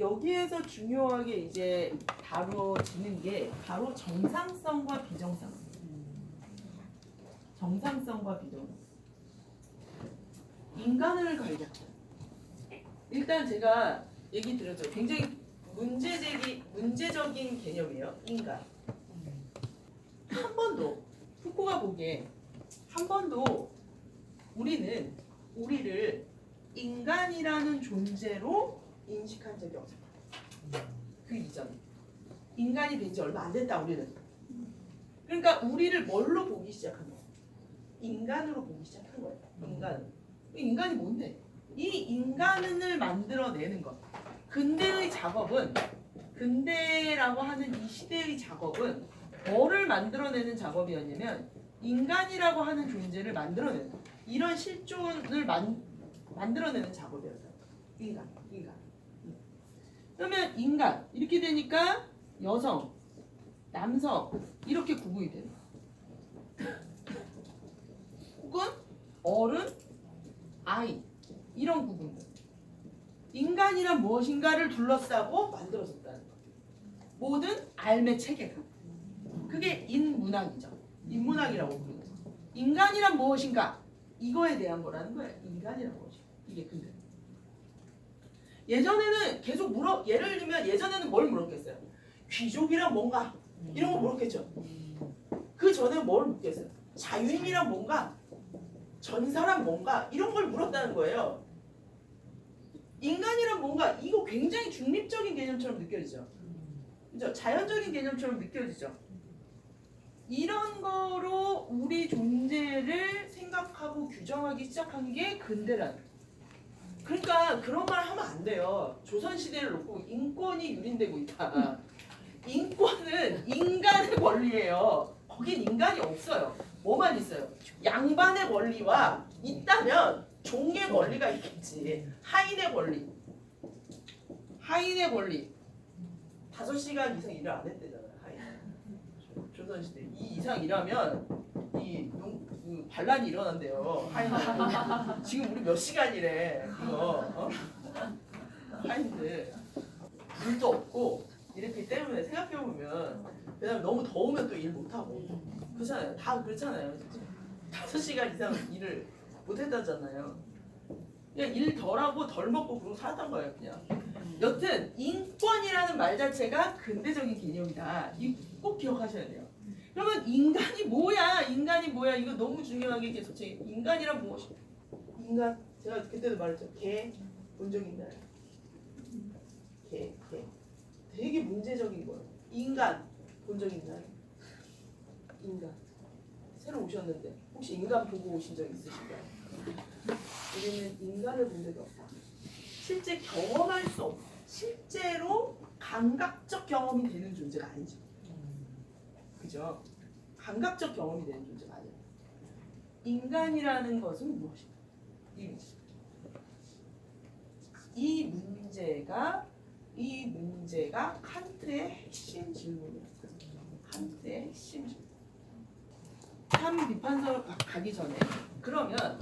여기에서 중요하게 이제 다뤄지는 게 바로 정상성과 비정상성. 정상성과 비정상성. 인간을 관리한다. 일단 제가 얘기 드렸죠. 굉장히 문제적인 개념이에요. 인간. 한 번도 푸코가 보기에 한 번도 우리는 우리를 인간이라는 존재로 인식한 적이 없어요. 그 이전에 인간이 된 지 얼마 안 됐다 우리는. 그러니까 우리를 뭘로 보기 시작한 거예요? 인간으로 보기 시작한 거예요. 인간이 뭔데? 이 인간을 만들어내는 것. 근대라고 하는 이 시대의 작업은 뭐를 만들어내는 작업이었냐면 인간이라고 하는 존재를 만들어내는 이런 실존을 만들어내는 작업이었어요. 인간. 그러면 인간 이렇게 되니까 여성, 남성 이렇게 구분이 되는 거예요. 혹은 어른, 아이 이런 구분들. 인간이란 무엇인가를 둘러싸고 만들어졌다는 거예요. 모든 삶의 체계가. 그게 인문학이죠. 인문학이라고 부르는 거예요. 인간이란 무엇인가? 이거에 대한 거라는 거예요. 인간이란 무엇인가? 이게 근데. 예전에는 계속 예를 들면 예전에는 뭘 물었겠어요? 귀족이란 뭔가? 이런 거 물었겠죠. 그 전에 뭘 묻겠어요? 자유인이란 뭔가? 전사란 뭔가? 이런 걸 물었다는 거예요. 인간이란 뭔가? 이거 굉장히 중립적인 개념처럼 느껴지죠. 그죠? 자연적인 개념처럼 느껴지죠. 이런 거로 우리 존재를 생각하고 규정하기 시작한 게 근대라는 거예요. 그러니까 그런 말 하면 안 돼요. 조선시대를 놓고 인권이 유린되고 있다. 인권은 인간의 권리예요. 거긴 인간이 없어요. 뭐만 있어요? 양반의 권리와 있다면 종의 권리가 있겠지. 하인의 권리. 5시간 이상 일을 안 했대잖아요. 하인. 조선시대 이 이상 일하면 그 반란이 일어난대요. 하인들. 지금 우리 몇 시간이래. 그거 하인들 물도 없고 이렇기 때문에 생각해보면 그다음에 너무 더우면 또 일 못하고 그렇잖아요. 다 그렇잖아요. 5시간 이상 일을 못했다잖아요. 그냥 일 덜하고 덜 먹고 그러고 살았던 거예요. 그냥. 여튼 인권이라는 말 자체가 근대적인 개념이다. 이거 꼭 기억하셔야 돼요. 그러면 인간이 뭐야? 이거 너무 중요하게 계속 인간이란 무엇이야? 인간 제가 그때도 말했죠. 개 본적인가요? 개 되게 문제적인 거예요. 인간 본 적 있나요? 인간 새로 오셨는데 혹시 인간 보고 오신 적 있으신가요? 우리는 인간을 본 적이 없다. 실제 경험할 수 없고 실제로 감각적 경험이 되는 존재가 아니죠. 그죠? 감각적 경험이 되는 존재가 아니에요. 인간이라는 것은 무엇인가? 이 문제가 칸트의 핵심 질문이에요. 칸트의 핵심 질문. 참 비판서 가기 전에 그러면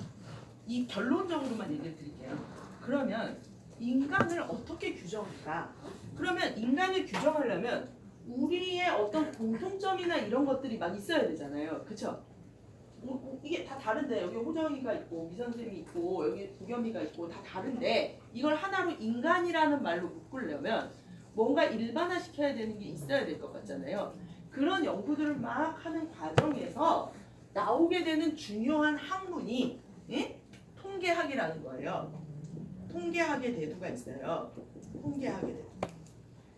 이 결론적으로만 얘기를 드릴게요. 그러면 인간을 어떻게 규정할까? 그러면 인간을 규정하려면 우리의 어떤 공통점이나 이런 것들이 막 있어야 되잖아요. 그쵸? 이게 다 다른데 여기 호정이가 있고 미선생이 있고 여기 구겸이가 있고 다 다른데 이걸 하나로 인간이라는 말로 묶으려면 뭔가 일반화시켜야 되는 게 있어야 될 것 같잖아요. 그런 연구들을 막 하는 과정에서 나오게 되는 중요한 학문이 통계학이라는 거예요. 통계학의 대두가 있어요. 통계학의 대두.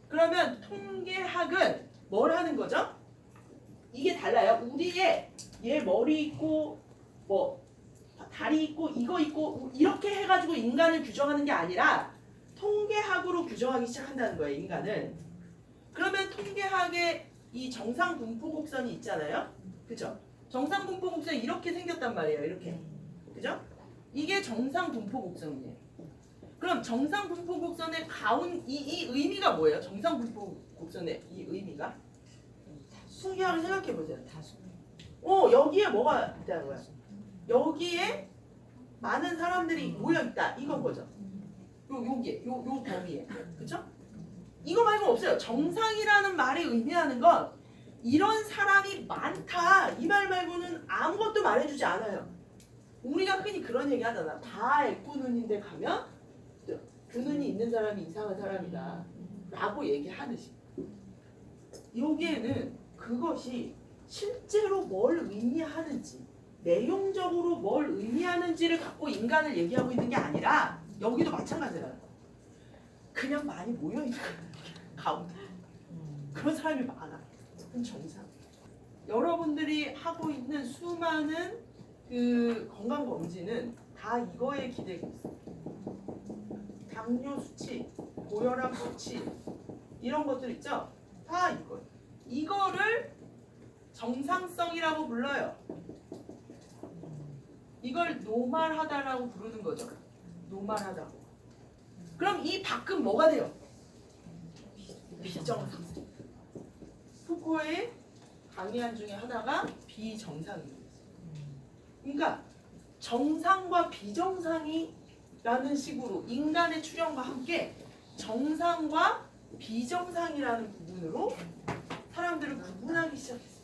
그러면 통계학은 뭘 하는 거죠? 이게 달라요. 우리의 얘 머리 있고 뭐 다리 있고 이거 있고 이렇게 해가지고 인간을 규정하는 게 아니라 통계학으로 규정하기 시작한다는 거예요. 인간을. 그러면 통계학의 이 정상 분포 곡선이 있잖아요. 그죠? 정상 분포 곡선이 이렇게 생겼단 말이에요. 이렇게. 그죠? 이게 정상 분포 곡선이에요. 그럼 정상 분포 곡선의 이 의미가 뭐예요? 정상 분포 곡선의 이 의미가? 통계학을 생각해 보세요. 여기에 뭐가 있다는 거야? 여기에 많은 사람들이 모여 있다. 이건 거죠. 여기에 요 범위에. 그렇죠? 이거 말고 없어요. 정상이라는 말이 의미하는 건 이런 사람이 많다 이 말 말고는 아무것도 말해주지 않아요. 우리가 흔히 그런 얘기 하잖아. 다 애꾸눈인데 가면 두 눈이 있는 사람이 이상한 사람이다 라고 얘기하듯이 여기에는 그것이 실제로 뭘 의미하는지 내용적으로 뭘 의미하는지를 갖고 인간을 얘기하고 있는 게 아니라 여기도 마찬가지라는 거야. 그냥 많이 모여있는 가운데 그런 사람이 많아. 그건 정상. 여러분들이 하고 있는 수많은 그 건강검진은 다 이거에 기대고 있어. 당뇨 수치, 고혈압 수치 이런 것들 있죠? 다 이거예요. 이거를 정상성이라고 불러요. 이걸 노멀하다라고 부르는 거죠. 노멀하다고. 그럼 이 밖은 뭐가 돼요? 비정상성. 푸코의 강의안 중에 하나가 비정상이에요. 그러니까 정상과 비정상이라는 식으로 인간의 출현과 함께 정상과 비정상이라는 부분으로 사람들을 구분하기 시작했어요.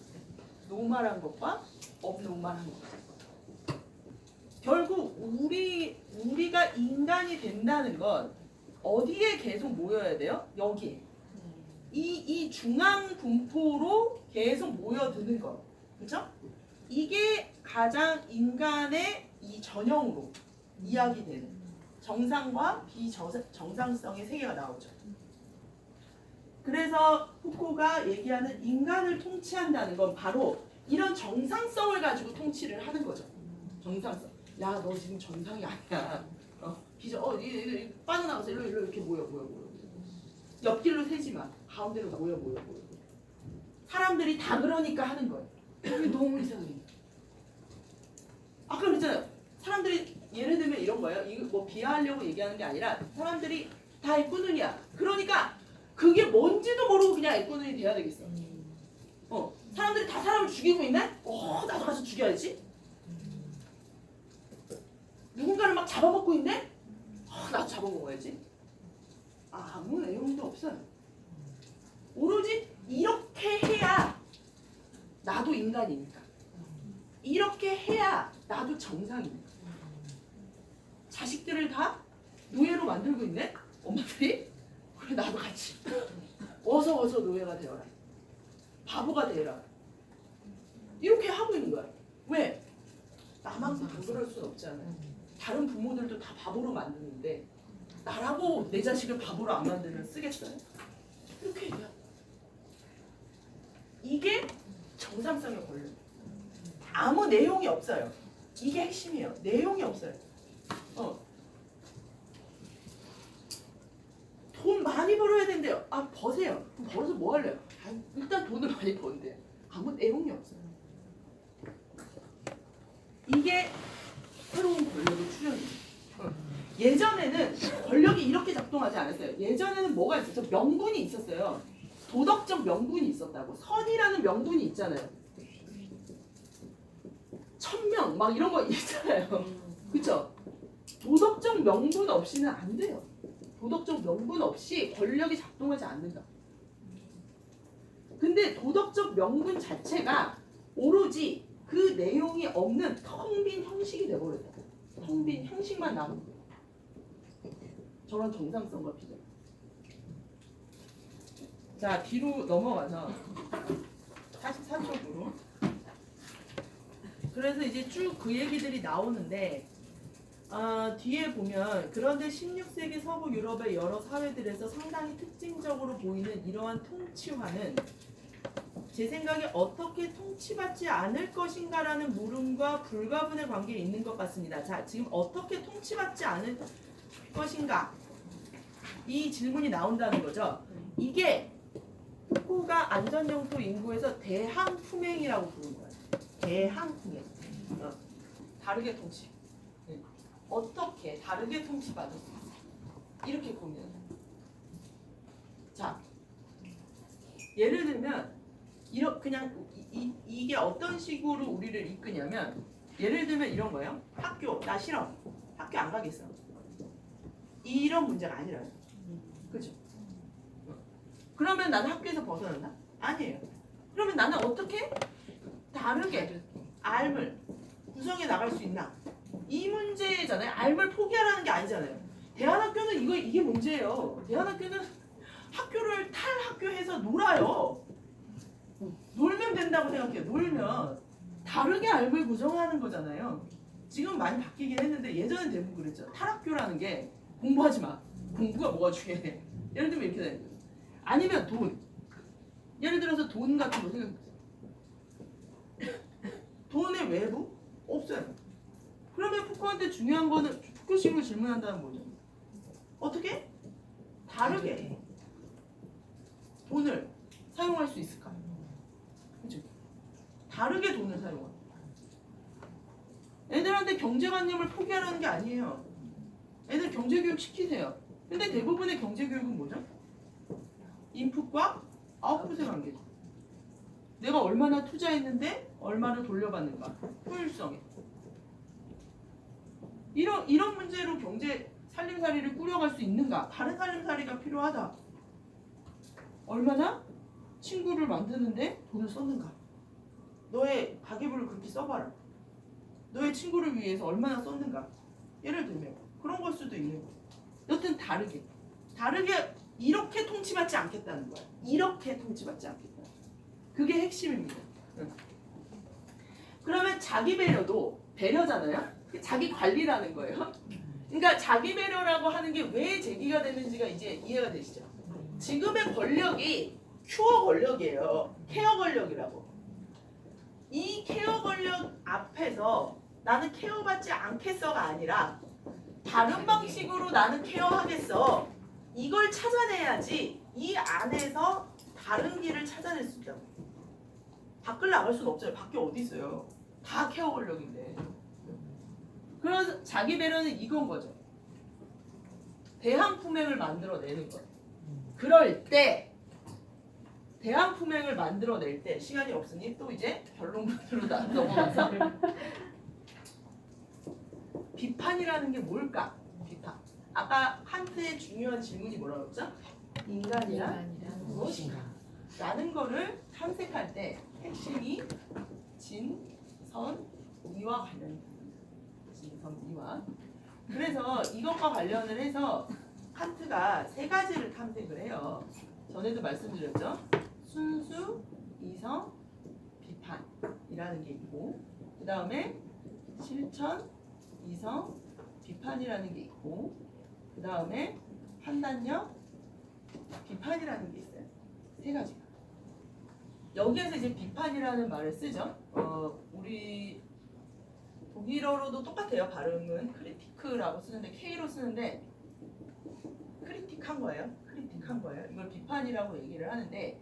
노멀한 것과 업노멀한 것. 결국 우리가 인간이 된다는 건 어디에 계속 모여야 돼요? 여기에. 이 중앙 분포로 계속 모여드는 거. 그렇죠? 이게 가장 인간의 이 전형으로 이야기되는 정상과 비정상성의 세계가 나오죠. 그래서 푸코가 얘기하는 인간을 통치한다는 건 바로 이런 정상성을 가지고 통치를 하는 거죠. 정상성. 야, 너 지금 정상이 아니야. 빠져나가서 일로 이렇게 모여. 옆길로 세지 마. 가운데로 모여. 사람들이 다 그러니까 하는 거예요. 이게 너무 이상해. 아까 그랬잖아요. 사람들이 예를 들면 이런 거예요. 이거 뭐 비하하려고 얘기하는 게 아니라 사람들이 다 애꾸눈이야. 그러니까 그게 뭔지도 모르고 그냥 애꾸눈이 돼야 되겠어. 사람들이 다 사람을 죽이고 있네? 나도 가서 죽여야지. 누군가를 막 잡아먹고 있네? 나도 잡아먹어야지. 아무 내용도 없어요. 오로지 이렇게 해야 나도 인간이니까. 이렇게 해야 나도 정상이니까. 자식들을 다 노예로 만들고 있네? 엄마들이? 그래 나도 같이. 어서 노예가 되어라. 바보가 되어라. 이렇게 하고 있는 거야. 왜? 나만 그럴 순 없잖아요. 다른 부모들도 다 바보로 만드는데 나라고 내 자식을 바보로 안 만들면 쓰겠어요? 이렇게 얘기해요. 이게 정상성의 권리. 아무 내용이 없어요. 이게 핵심이에요. 내용이 없어요. 돈 많이 벌어야 된대요. 버세요. 그럼 벌어서 뭐 할래요? 일단 돈을 많이 버는데요. 아무 내용이 없어요. 이게 새로운 권력의 출현이에요. 예전에는 권력이 이렇게 작동하지 않았어요. 예전에는 뭐가 있었죠? 명분이 있었어요. 도덕적 명분이 있었다고. 선이라는 명분이 있잖아요. 천명 막 이런 거 있잖아요. 그렇죠? 도덕적 명분 없이는 안 돼요. 도덕적 명분 없이 권력이 작동하지 않는다. 근데 도덕적 명분 자체가 오로지 그 내용이 없는 텅 빈 형식이 돼버렸다. 텅 빈 형식만 남은 거예요. 저런 정상성과 비전. 자, 뒤로 넘어가서 44쪽으로. 그래서 이제 쭉 그 얘기들이 나오는데 뒤에 보면 그런데 16세기 서부 유럽의 여러 사회들에서 상당히 특징적으로 보이는 이러한 통치화는 제 생각에 어떻게 통치받지 않을 것인가라는 물음과 불가분의 관계에 있는 것 같습니다. 자, 지금 어떻게 통치받지 않을 것인가? 이 질문이 나온다는 거죠. 이게 푸코가 안전영토 인구에서 대항품행이라고 부른 거예요. 대항품행. 다르게 통치. 어떻게 다르게 통치받을 수 있어? 이렇게 보면. 자, 예를 들면 그냥 이게 어떤 식으로 우리를 이끄냐면 예를 들면 이런 거예요. 학교 나 싫어. 학교 안 가겠어. 이런 문제가 아니라요. 그죠? 그러면 나는 학교에서 벗어난다? 아니에요. 그러면 나는 어떻게 다르게 R을 구성해 나갈 수 있나? 이 문제잖아요. R을 포기하라는 게 아니잖아요. 대안학교는 이게 문제예요. 대안학교는 학교를 탈학교해서 놀아요. 놀면 된다고 생각해요. 놀면 다르게 R을 구성하는 거잖아요. 지금 많이 바뀌긴 했는데 예전엔 대부분 그랬죠. 탈학교라는 게 공부하지 마. 공부가 뭐가 중요해. 예를 들면 이렇게 되는 거예요. 아니면 돈. 예를 들어서 돈 같은 거 생각해보세요. 돈의 외부? 없어요. 그러면 푸코한테 중요한 거는 푸코식으로 질문한다는 뭐죠? 어떻게? 다르게 돈을 사용할 수 있을까? 그죠? 다르게 돈을 사용한다. 애들한테 경제관념을 포기하라는 게 아니에요. 애들 경제교육 시키세요. 근데 대부분의 경제교육은 뭐죠? 인풋과 아웃풋의 관계죠. 내가 얼마나 투자했는데 얼마를 돌려받는가. 효율성에. 이런 문제로 경제 살림살이를 꾸려갈 수 있는가? 다른 살림살이가 필요하다. 얼마나 친구를 만드는데 돈을 썼는가? 너의 가계부를 그렇게 써봐라. 너의 친구를 위해서 얼마나 썼는가? 예를 들면 그런 걸 수도 있는 거예요. 여튼 다르게 이렇게 통치받지 않겠다는 거야. 이렇게 통치받지 않겠다. 그게 핵심입니다. 그러면 자기 배려도 배려잖아요. 자기 관리라는 거예요. 그러니까 자기 배려라고 하는 게 왜 제기가 됐는지가 이제 이해가 되시죠? 지금의 권력이 큐어 권력이에요. 케어 권력이라고. 이 케어 권력 앞에서 나는 케어받지 않겠어가 아니라 다른 방식으로 나는 케어하겠어. 이걸 찾아내야지 이 안에서 다른 길을 찾아낼 수 있다고. 밖을 나갈 수는 없잖아요. 밖에 어디 있어요. 다 케어 권력인데. 그래서 자기 배려는 이건 거죠. 대항품행을 만들어내는 거예요. 그럴 때 대항품행을 만들어낼 때 시간이 없으니 또 이제 결론부터로 넘어가서 비판이라는 게 뭘까? 비판. 아까 칸트의 중요한 질문이 뭐라고 했죠? 인간이란 무엇인가? 라는 거를 탐색할 때 핵심이 진, 선, 이와 관련입니다. 진, 선, 이와. 그래서 이것과 관련을 해서 칸트가 세 가지를 탐색을 해요. 전에도 말씀드렸죠? 순수, 이성, 비판이라는 게 있고 그 다음에 실천, 이성, 비판이라는 게 있고 그 다음에 판단력, 비판이라는 게 있어요. 세 가지가. 여기에서 이제 비판이라는 말을 쓰죠. 우리 독일어로도 똑같아요. 발음은 크리티크라고 쓰는데 K로 쓰는데 크리틱한 거예요. 크리틱한 거예요. 이걸 비판이라고 얘기를 하는데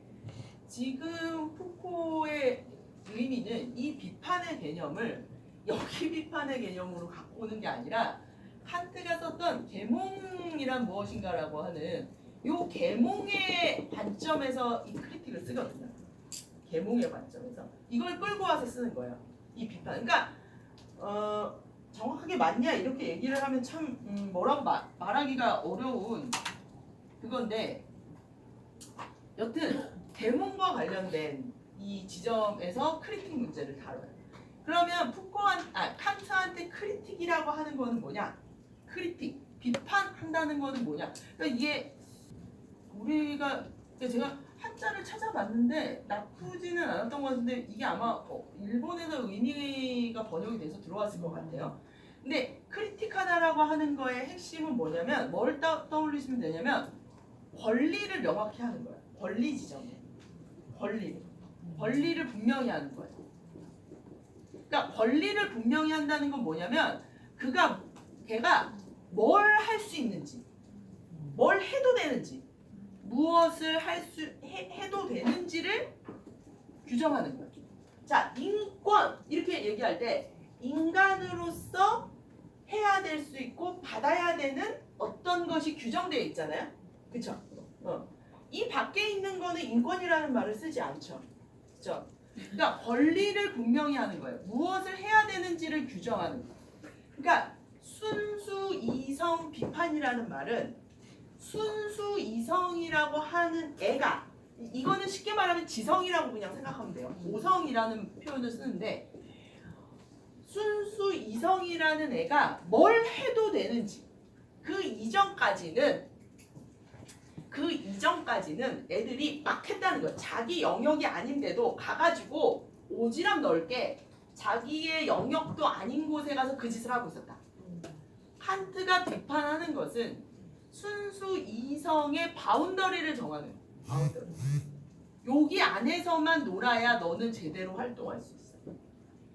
지금 푸코의 의미는 이 비판의 개념을 여기 비판의 개념으로 갖고 오는 게 아니라 칸트가 썼던 계몽이란 무엇인가라고 하는 요 계몽의 관점에서 이 크리틱을 쓰거든요. 계몽의 관점에서 이걸 끌고 와서 쓰는 거예요. 이 비판. 그러니까 정확하게 맞냐 이렇게 얘기를 하면 참 뭐라고 말하기가 어려운 그건데 여튼 계몽과 관련된 이 지점에서 크리틱 문제를 다뤄요. 그러면 칸트한테 크리틱이라고 하는 거는 뭐냐? 크리틱, 비판한다는 거는 뭐냐? 그러니까 이게 우리가 제가 한자를 찾아봤는데 나쁘지는 않았던 것 같은데 이게 아마 일본에서 의미가 번역이 돼서 들어왔을 것 같아요. 근데 크리틱하다라고 하는 거의 핵심은 뭐냐면 뭘 떠올리시면 되냐면 권리를 명확히 하는 거예요. 권리 지점. 권리를 분명히 하는 거예요. 그러니까 권리를 분명히 한다는 건 뭐냐면 걔가 뭘 할 수 있는지, 뭘 해도 되는지, 무엇을 해도 되는지를 규정하는 거예요. 자, 인권 이렇게 얘기할 때 인간으로서 해야 될 수 있고 받아야 되는 어떤 것이 규정되어 있잖아요. 그렇죠? 이 밖에 있는 거는 인권이라는 말을 쓰지 않죠. 그렇죠? 그러니까 권리를 분명히 하는 거예요. 무엇을 해야 되는지를 규정하는 거예요. 그러니까 순수, 이성, 비판이라는 말은 순수 이성이라고 하는 애가 이거는 쉽게 말하면 지성이라고 그냥 생각하면 돼요. 오성이라는 표현을 쓰는데 순수 이성이라는 애가 뭘 해도 되는지 그 이전까지는 애들이 막 했다는 거예요. 자기 영역이 아닌데도 가가지고 오지랖 넓게 자기의 영역도 아닌 곳에 가서 그 짓을 하고 있었다. 칸트가 비판하는 것은 순수 이성의 바운더리를 정하는 바운더리. 여기 안에서만 놀아야 너는 제대로 활동할 수 있어.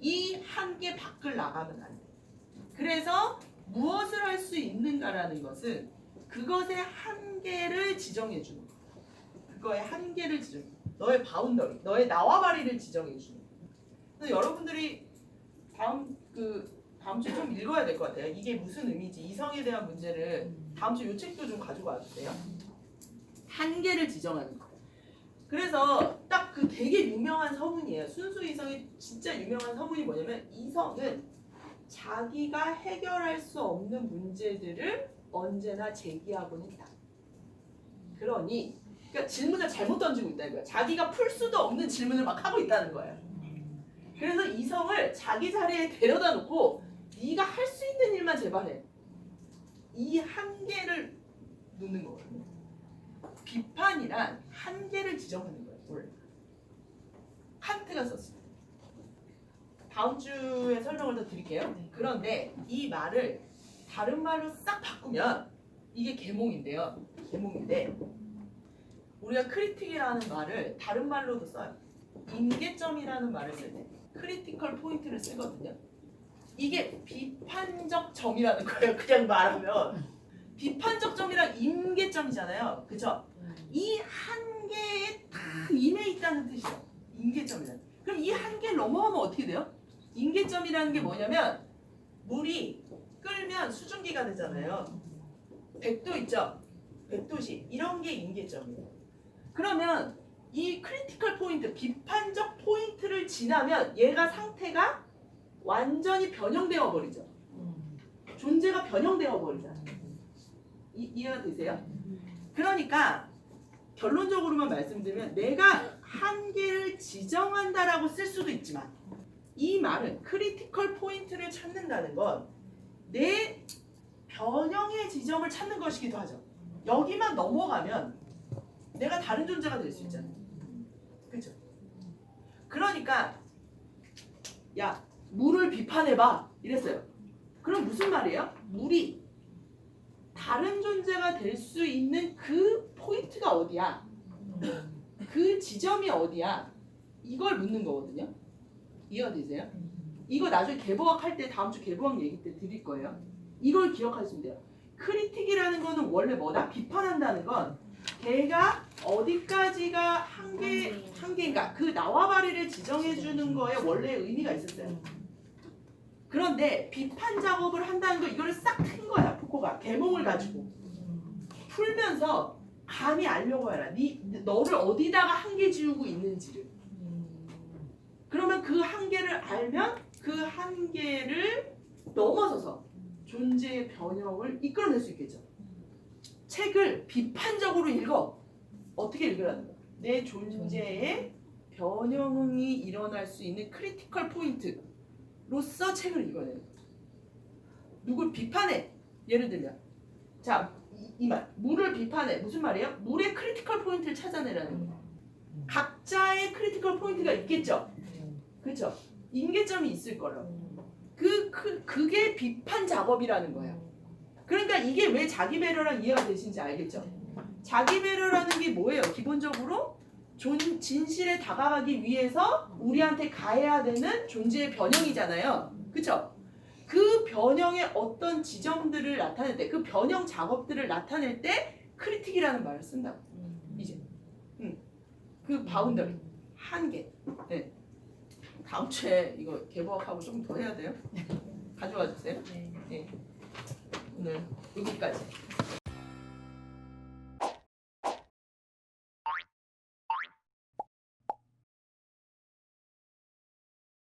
이 한계 밖을 나가면 안 돼. 그래서 무엇을 할 수 있는가라는 것은 그것의 한계를 지정해 주는 거야. 그거의 한계를 지정해. 너의 바운더리, 너의 나와바리를 지정해 주는 거야. 그래서 여러분들이 다음 주에 좀 읽어야 될 것 같아요. 이게 무슨 의미인지 이성에 대한 문제를 다음 주 이 책도 좀 가지고 와주세요. 한계를 지정하는 거. 그래서 딱 그 되게 유명한 서문이에요. 순수 이성의 진짜 유명한 서문이 뭐냐면 이성은 자기가 해결할 수 없는 문제들을 언제나 제기하고는 있다. 그러니까 질문을 잘못 던지고 있다는 거야. 자기가 풀 수도 없는 질문을 막 하고 있다는 거예요. 그래서 이성을 자기 자리에 데려다 놓고 네가 할 수 있는 일만 제발 해. 이 한계를 놓는 거거든요. 비판이란 한계를 지정하는 거예요. 원래. 칸트가 썼어요. 다음 주에 설명을 더 드릴게요. 그런데 이 말을 다른 말로 싹 바꾸면 이게 계몽인데요. 계몽인데 우리가 크리틱이라는 말을 다른 말로도 써요. 임계점이라는 말을 쓸 때 크리티컬 포인트를 쓰거든요. 이게 비판적 점이라는 거예요. 그냥 말하면 비판적 점이랑 임계점이잖아요. 그죠? 이 한계에 딱 임해 있다는 뜻이에요. 임계점이라는. 그럼 이 한계를 넘어가면 어떻게 돼요? 임계점이라는 게 뭐냐면 물이 끓면 수증기가 되잖아요. 100도 있죠? 100도씨. 이런 게 임계점이에요. 그러면 이 크리티컬 포인트, 비판적 포인트를 지나면 얘가 상태가 완전히 변형되어 버리죠. 존재가 변형되어 버리잖아요. 이해가 되세요? 그러니까 결론적으로만 말씀드리면 내가 한계를 지정한다라고 쓸 수도 있지만 이 말은 크리티컬 포인트를 찾는다는 건 내 변형의 지점을 찾는 것이기도 하죠. 여기만 넘어가면 내가 다른 존재가 될 수 있잖아요. 그렇죠? 그러니까 야 물을 비판해봐 이랬어요. 그럼 무슨 말이에요? 물이 다른 존재가 될 수 있는 그 포인트가 어디야? 그 지점이 어디야? 이걸 묻는 거거든요. 이해가 되세요? 이거 나중에 개보학 할 때 다음 주 개보학 얘기 때 드릴 거예요. 이걸 기억하시면 돼요. 크리틱이라는 거는 원래 뭐다? 비판한다는 건 걔가 어디까지가 한계인가 그 나와바리를 지정해 주는 거에 원래 의미가 있었어요. 그런데 비판 작업을 한다는 거 이거를 싹 튼 거야. 푸코가 계몽을 가지고 풀면서 감히 알려고 해라. 너를 어디다가 한계 지우고 있는지를. 그러면 그 한계를 알면 그 한계를 넘어서서 존재의 변형을 이끌어낼 수 있겠죠. 책을 비판적으로 읽어. 어떻게 읽으라는 거야? 내 존재의 변형이 일어날 수 있는 크리티컬 포인트로서 책을 읽어내는 거야. 누굴 비판해. 예를 들면 자, 이 말. 물을 비판해. 무슨 말이에요? 물의 크리티컬 포인트를 찾아내라는 거야. 각자의 크리티컬 포인트가 있겠죠. 그렇죠? 임계점이 있을 거라고. 그게 비판 작업이라는 거예요. 그러니까 이게 왜 자기 배려랑 이해가 되시는지 알겠죠? 자기 배려라는 게 뭐예요? 기본적으로 진실에 다가가기 위해서 우리한테 가해야 되는 존재의 변형이잖아요. 그렇죠? 그 변형의 어떤 지점들을 나타낼 때, 그 변형 작업들을 나타낼 때 크리틱이라는 말을 쓴다고. 이제 그 바운더리, 한계. 네. 다음 주에 이거 개보학하고 조금 더 해야 돼요. 가져와 주세요. 네. 오늘 여기까지.